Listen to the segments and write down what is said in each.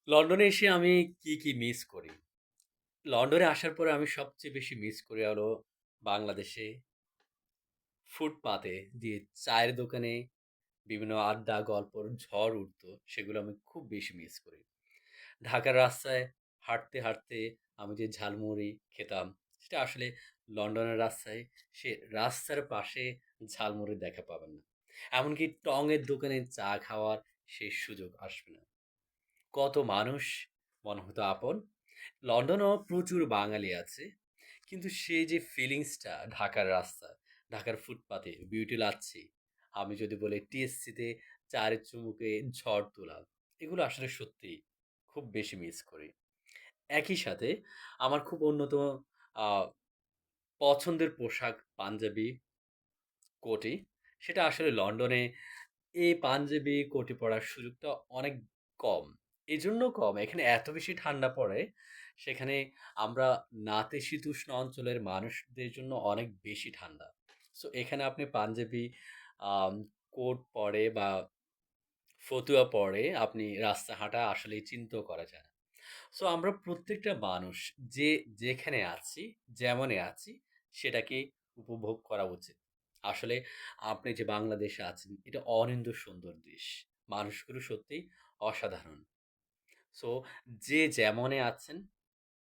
লন্ডনে এসে আমি কি মিস করি? লন্ডনে আসার পরে আমি সবচেয়ে বেশি মিস করি হলো বাংলাদেশে ফুটপাতে দিয়ে চায়ের দোকানে বিভিন্ন আড্ডা, গল্পর ঝড় উঠতো, সেগুলো আমি খুব বেশি মিস করি। ঢাকার রাস্তায় হাঁটতে আমি যে ঝালমুড়ি খেতাম, সেটা আসলে লন্ডনের রাস্তায় সে রাস্তার পাশে ঝালমুড়ি দেখা পাবেন না। এমনকি টঙের দোকানে চা খাওয়ার সেই সুযোগ আসবে না। কত মানুষ মনে হতো আপন। লন্ডনেও প্রচুর বাঙালি আছে। কিন্তু সেই যে ফিলিংসটা ঢাকার রাস্তা, ঢাকার ফুটপাতে বিউটি লাচ্ছি, আমি যদি বলি টিএসসিতে চায়ের চুমুকে ঝড় তোলা, এগুলো আসলে সত্যিই খুব বেশি মিস করি। একই সাথে আমার খুব অন্যতম আ পছন্দের পোশাক পাঞ্জাবি, কোটি। সেটা আসলে লন্ডনে এই পাঞ্জাবি, কোটি পরার সুযোগটা অনেক কম। এজন্য কম, এখানে এত বেশি ঠান্ডা পড়ে, সেখানে আমরা নাতিশীতোষ্ণ অঞ্চলের মানুষদের জন্য অনেক বেশি ঠান্ডা। সো এখানে আপনি পাঞ্জাবি, আম কোট পরে বা ফতুয়া পরে আপনি রাস্তা হাঁটা আসলেই চিন্তাও করা যায় না। সো আমরা প্রত্যেকটা মানুষ যে যেখানে আছি, যেমনে আছি সেটাকে উপভোগ করা উচিত। আসলে আপনি যে বাংলাদেশে আছেন, এটা অনিন্দ্য সুন্দর দেশ। মানুষগুলো সত্যিই অসাধারণ। সো যে যেমনে আছেন,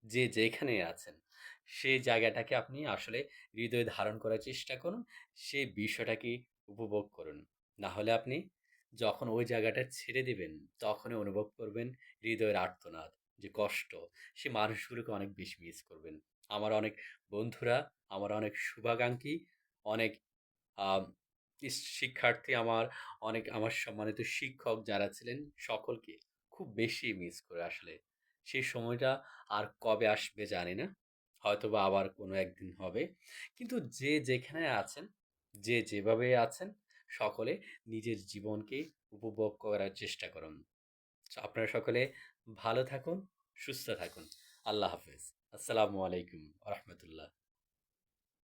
যে যেখানে আছেন, সেই জায়গাটাকে আপনি আসলে হৃদয়ে ধারণ করার চেষ্টা করুন। সেই বিষয়টাকে উপভোগ করুন। না হলে আপনি যখন ওই জায়গাটা ছেড়ে দিবেন, তখনই অনুভব করবেন হৃদয়ের আর্তনাদ, যে কষ্ট, সে মানুষগুলোকে অনেক বেশি মিস করবেন। আমার অনেক বন্ধুরা, আমার অনেক শুভাকাঙ্ক্ষী, অনেক আম শিক্ষার্থী আমার, অনেক আমার সম্মানিত শিক্ষক যারা ছিলেন, সকলকে খুব বেশি মিস করে আসলে। সেই সময়টা আর কবে আসবে জানি না। হয়তোবা আবার কোনো একদিন হবে। কিন্তু যে যেখানে আছেন, যে যেভাবে আছেন, সকলে নিজের জীবনকে উপভোগ করার চেষ্টা করুন। আপনারা সকলে ভালো থাকুন, সুস্থ থাকুন। আল্লাহ হাফেজ। আসসালামু আলাইকুম ওয়া রাহমাতুল্লাহ।